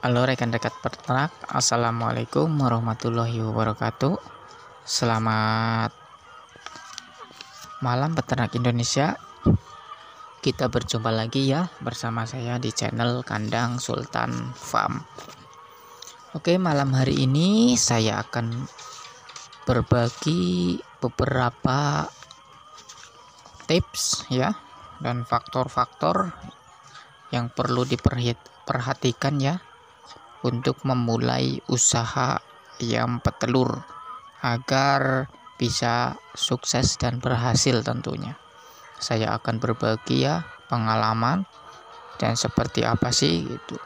Halo rekan-rekan peternak, Assalamualaikum warahmatullahi wabarakatuh. Selamat malam peternak Indonesia. Kita berjumpa lagi ya bersama saya di channel Kandang Sultan Farm. Oke, malam hari ini saya akan berbagi beberapa tips ya dan faktor-faktor yang perlu diperhatikan ya untuk memulai usaha ayam petelur agar bisa sukses dan berhasil tentunya. Saya akan berbagi ya pengalaman dan seperti apa sih gitu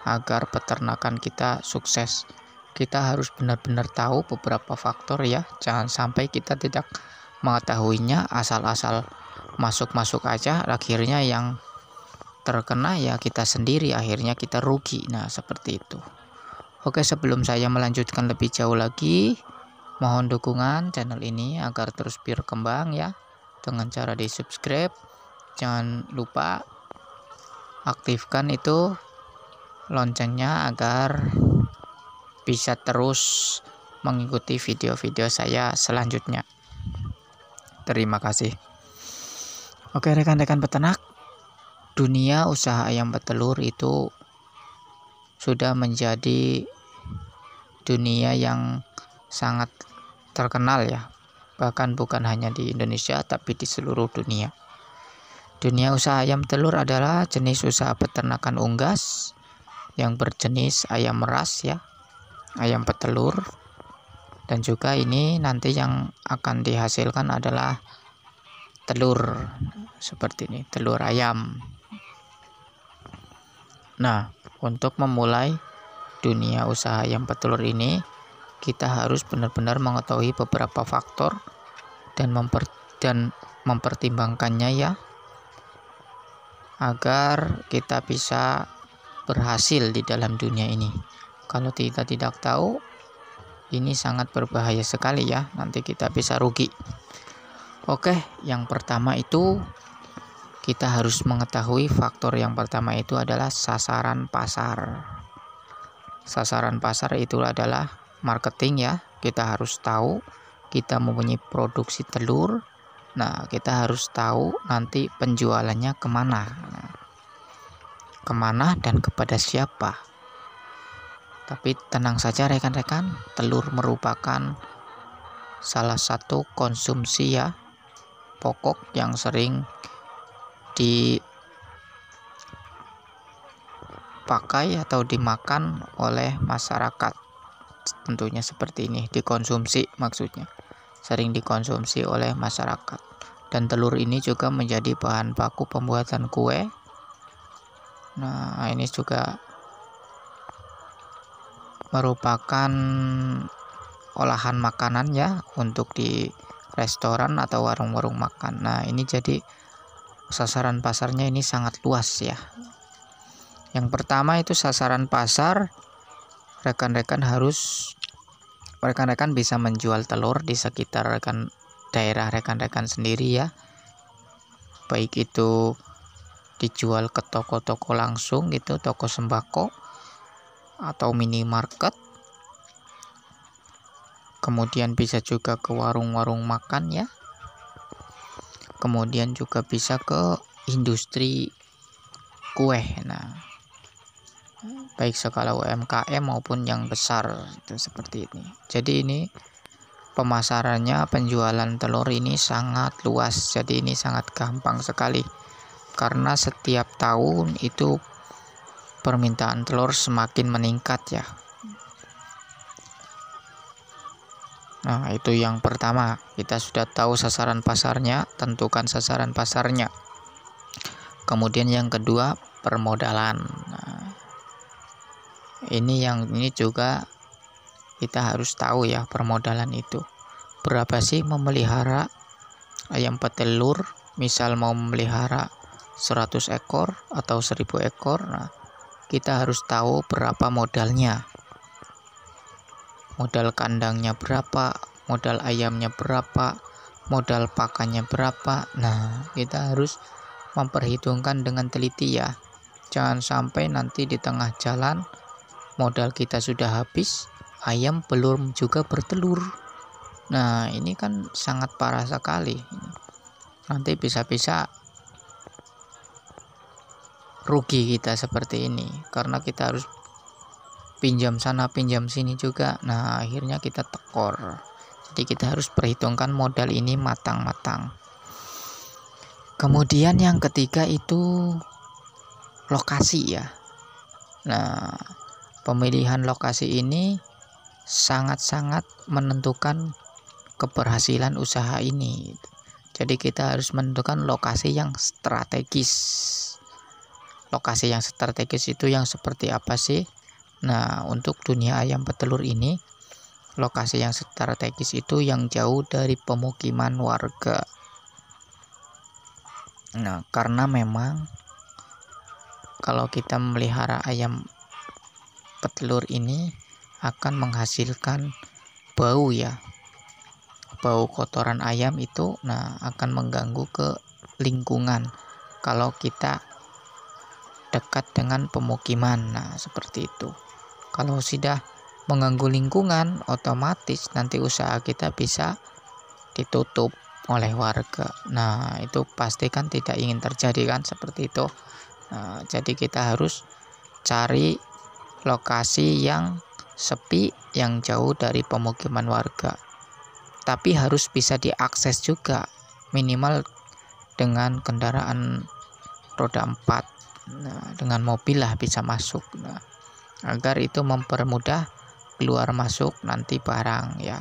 agar peternakan kita sukses. Kita harus benar-benar tahu beberapa faktor ya, jangan sampai kita tidak mengetahuinya asal-asal masuk-masuk aja, akhirnya yang terkena ya kita sendiri, akhirnya kita rugi. Nah seperti itu. Oke, sebelum saya melanjutkan lebih jauh lagi, mohon dukungan channel ini agar terus berkembang ya dengan cara di subscribe. Jangan lupa aktifkan itu loncengnya agar bisa terus mengikuti video-video saya selanjutnya. Terima kasih. Oke rekan-rekan peternak, dunia usaha ayam petelur itu sudah menjadi dunia yang sangat terkenal ya, bahkan bukan hanya di Indonesia tapi di seluruh dunia. Dunia usaha ayam telur adalah jenis usaha peternakan unggas yang berjenis ayam ras ya, ayam petelur, dan juga ini nanti yang akan dihasilkan adalah telur seperti ini, telur ayam. Nah, untuk memulai dunia usaha ayam petelur ini, kita harus benar-benar mengetahui beberapa faktor dan mempertimbangkannya ya, agar kita bisa berhasil di dalam dunia ini. Kalau kita tidak tahu, ini sangat berbahaya sekali ya, nanti kita bisa rugi. Oke, yang pertama itu kita harus mengetahui faktor yang pertama itu adalah sasaran pasar. Sasaran pasar itu adalah marketing ya. Kita harus tahu kita mempunyai produksi telur. Nah, kita harus tahu nanti penjualannya kemana. Kemana dan kepada siapa. Tapi tenang saja rekan-rekan, telur merupakan salah satu konsumsi ya pokok yang sering dipakai atau dimakan oleh masyarakat, tentunya seperti ini, dikonsumsi maksudnya sering dikonsumsi oleh masyarakat. Dan telur ini juga menjadi bahan baku pembuatan kue. Nah ini juga merupakan olahan makanan ya untuk di restoran atau warung-warung makan. Nah ini jadi sasaran pasarnya ini sangat luas ya. Yang pertama itu sasaran pasar, rekan-rekan bisa menjual telur di sekitar daerah rekan-rekan sendiri ya, baik itu dijual ke toko-toko langsung gitu, toko sembako atau minimarket, kemudian bisa juga ke warung-warung makan ya, kemudian juga bisa ke industri kue. Nah, baik skala UMKM maupun yang besar itu seperti ini. Jadi ini pemasarannya, penjualan telur ini sangat luas. Jadi ini sangat gampang sekali karena setiap tahun itu permintaan telur semakin meningkat ya. Nah itu yang pertama, kita sudah tahu sasaran pasarnya, tentukan sasaran pasarnya. Kemudian yang kedua, permodalan. Nah, ini juga kita harus tahu ya, permodalan itu berapa sih memelihara ayam petelur. Misal mau memelihara 100 ekor atau 1000 ekor, nah kita harus tahu berapa modalnya. Modal kandangnya berapa, modal ayamnya berapa, modal pakannya berapa. Nah kita harus memperhitungkan dengan teliti ya. Jangan sampai nanti di tengah jalan modal kita sudah habis, ayam belum juga bertelur. Nah, ini kan sangat parah sekali. Nanti bisa-bisa rugi kita seperti ini, karena kita harus pinjam sana pinjam sini juga. Nah, akhirnya kita tekor. Jadi kita harus perhitungkan modal ini matang-matang. Kemudian yang ketiga itu lokasi ya. Nah, pemilihan lokasi ini sangat-sangat menentukan keberhasilan usaha ini. Jadi kita harus menentukan lokasi yang strategis. Lokasi yang strategis itu yang seperti apa sih? Nah, untuk dunia ayam petelur ini, lokasi yang strategis itu yang jauh dari pemukiman warga. Nah, karena memang kalau kita memelihara ayam petelur ini akan menghasilkan bau ya. Bau kotoran ayam itu akan mengganggu ke lingkungan kalau kita dekat dengan pemukiman. Nah, seperti itu. Kalau sudah mengganggu lingkungan, otomatis nanti usaha kita bisa ditutup oleh warga. Nah, itu pasti kan tidak ingin terjadi kan seperti itu. Nah, jadi kita harus cari lokasi yang sepi, yang jauh dari pemukiman warga. Tapi harus bisa diakses juga, minimal dengan kendaraan roda 4. Nah, dengan mobil lah bisa masuk. Nah, agar itu mempermudah keluar masuk nanti barang ya.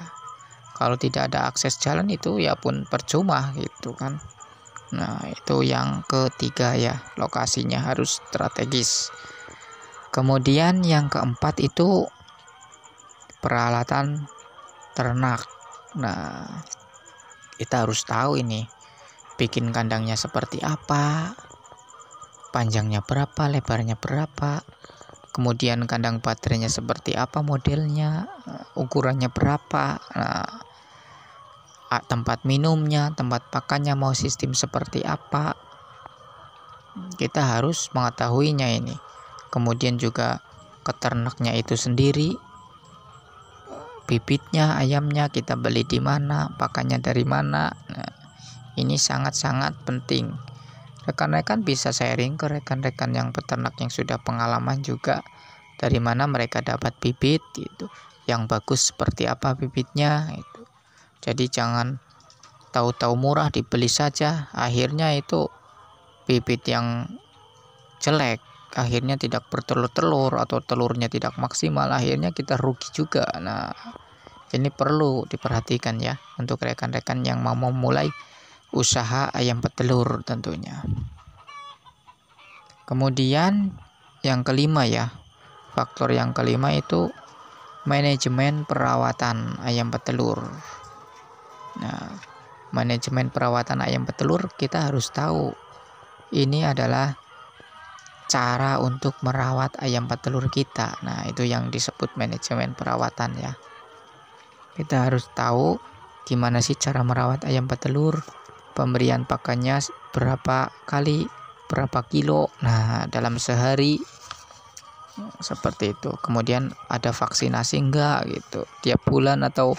Kalau tidak ada akses jalan itu ya pun percuma gitu kan. Nah, itu yang ketiga ya, lokasinya harus strategis. Kemudian yang keempat itu peralatan ternak. Nah, kita harus tahu ini bikin kandangnya seperti apa, panjangnya berapa, lebarnya berapa, kemudian kandang baterainya seperti apa modelnya, ukurannya berapa, tempat minumnya, tempat pakannya mau sistem seperti apa, kita harus mengetahuinya ini. Kemudian juga keternaknya itu sendiri, bibitnya ayamnya kita beli di mana, pakannya dari mana. Nah, ini sangat-sangat penting. Rekan-rekan bisa sharing ke rekan-rekan yang peternak yang sudah pengalaman juga, dari mana mereka dapat bibit gitu, yang bagus seperti apa bibitnya itu. Jadi jangan tahu-tahu murah dibeli saja, akhirnya itu bibit yang jelek, akhirnya tidak bertelur-telur atau telurnya tidak maksimal, akhirnya kita rugi juga. Nah, ini perlu diperhatikan ya untuk rekan-rekan yang mau memulai usaha ayam petelur tentunya. Kemudian yang kelima ya, faktor yang kelima itu manajemen perawatan ayam petelur. Nah, manajemen perawatan ayam petelur kita harus tahu. Ini adalah cara untuk merawat ayam petelur kita. Nah, itu yang disebut manajemen perawatan ya. Kita harus tahu gimana sih cara merawat ayam petelur, pemberian pakannya berapa kali, berapa kilo, nah dalam sehari, seperti itu. Kemudian ada vaksinasi enggak gitu, tiap bulan atau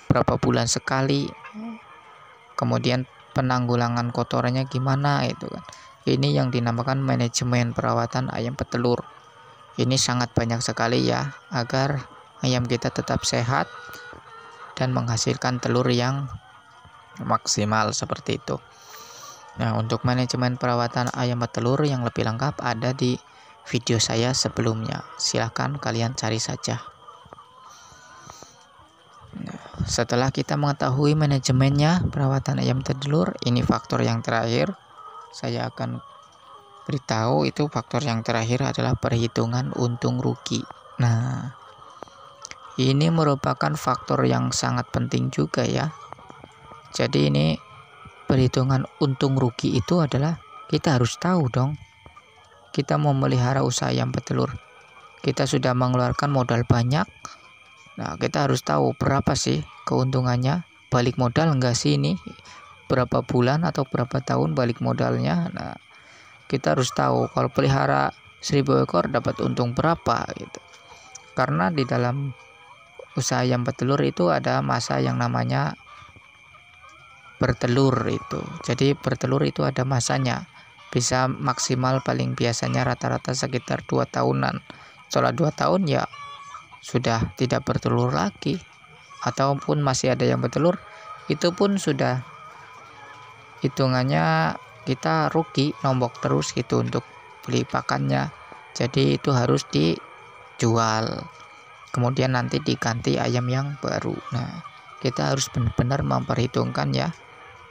berapa bulan sekali. Kemudian penanggulangan kotorannya gimana itu kan. Ini yang dinamakan manajemen perawatan ayam petelur. Ini sangat banyak sekali ya, agar ayam kita tetap sehat dan menghasilkan telur yang maksimal seperti itu. Nah, untuk manajemen perawatan ayam petelur yang lebih lengkap ada di video saya sebelumnya. Silahkan kalian cari saja. Nah, setelah kita mengetahui manajemennya perawatan ayam petelur, ini faktor yang terakhir. Saya akan beritahu itu faktor yang terakhir adalah perhitungan untung rugi. Nah, ini merupakan faktor yang sangat penting juga ya. Jadi ini perhitungan untung rugi itu adalah kita harus tahu dong. Kita mau melihara usaha ayam petelur, kita sudah mengeluarkan modal banyak. Nah, kita harus tahu berapa sih keuntungannya, balik modal enggak sih ini, berapa bulan atau berapa tahun balik modalnya. Nah, kita harus tahu kalau pelihara 1000 ekor dapat untung berapa gitu. Karena di dalam usaha ayam petelur itu ada masa yang namanya bertelur itu. Jadi bertelur itu ada masanya. Bisa maksimal paling biasanya rata-rata sekitar 2 tahunan. Setelah 2 tahun ya sudah tidak bertelur lagi. Ataupun masih ada yang bertelur, itu pun sudah hitungannya kita rugi, nombok terus gitu untuk beli pakannya. Jadi itu harus dijual, kemudian nanti diganti ayam yang baru. Nah, kita harus benar-benar memperhitungkan ya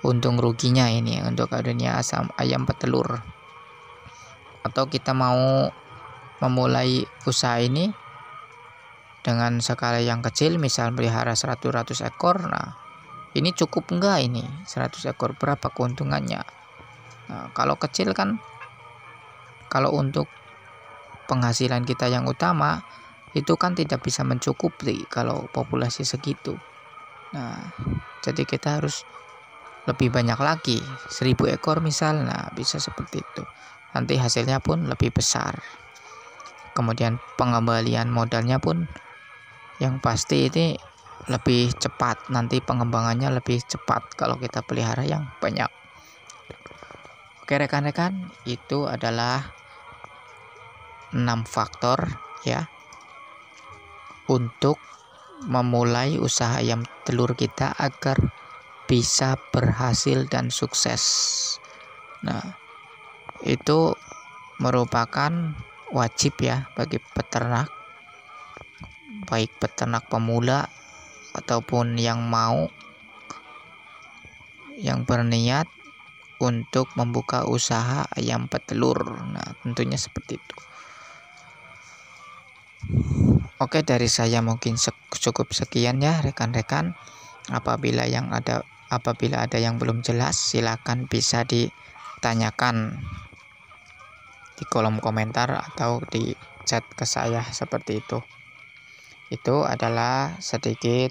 untung ruginya ini untuk adanya ayam petelur. Atau kita mau memulai usaha ini dengan skala yang kecil, misal pelihara 100 ekor. Nah, ini cukup enggak ini 100 ekor, berapa keuntungannya? Nah, kalau kecil kan, kalau untuk penghasilan kita yang utama itu kan tidak bisa mencukupi kalau populasi segitu. Nah, jadi kita harus lebih banyak lagi, 1000 ekor misal. Nah, bisa seperti itu, nanti hasilnya pun lebih besar. Kemudian pengembalian modalnya pun yang pasti ini lebih cepat, nanti pengembangannya lebih cepat kalau kita pelihara yang banyak. Oke rekan-rekan, itu adalah 6 faktor ya untuk memulai usaha ayam telur kita agar bisa berhasil dan sukses. Nah, itu merupakan wajib ya bagi peternak, baik peternak pemula ataupun yang berniat untuk membuka usaha ayam petelur. Nah, tentunya seperti itu. Oke, dari saya mungkin cukup sekian ya rekan-rekan. Apabila ada yang belum jelas, silakan bisa ditanyakan di kolom komentar atau di chat ke saya seperti itu. Itu adalah sedikit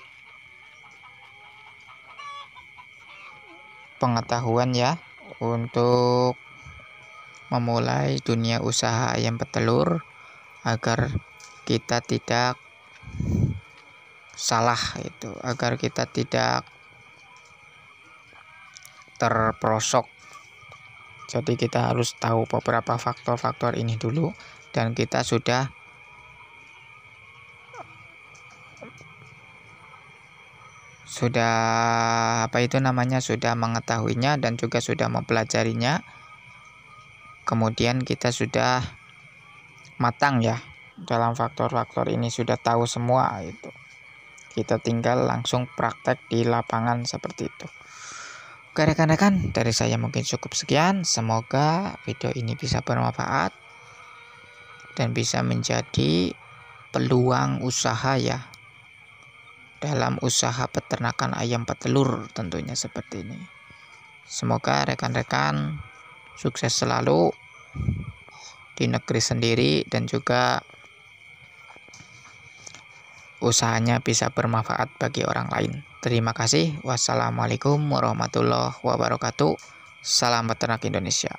pengetahuan ya untuk memulai dunia usaha ayam petelur agar kita tidak salah itu, agar kita tidak terperosok. Jadi kita harus tahu beberapa faktor-faktor ini dulu, dan kita sudah sudah mengetahuinya dan juga sudah mempelajarinya. Kemudian kita sudah matang ya dalam faktor-faktor ini, sudah tahu semua itu. Kita tinggal langsung praktek di lapangan seperti itu. Oke rekan-rekan, dari saya mungkin cukup sekian. Semoga video ini bisa bermanfaat dan bisa menjadi peluang usaha ya dalam usaha peternakan ayam petelur tentunya seperti ini. Semoga rekan-rekan sukses selalu di negeri sendiri dan juga usahanya bisa bermanfaat bagi orang lain. Terima kasih. Wassalamualaikum warahmatullahi wabarakatuh. Salam peternak Indonesia.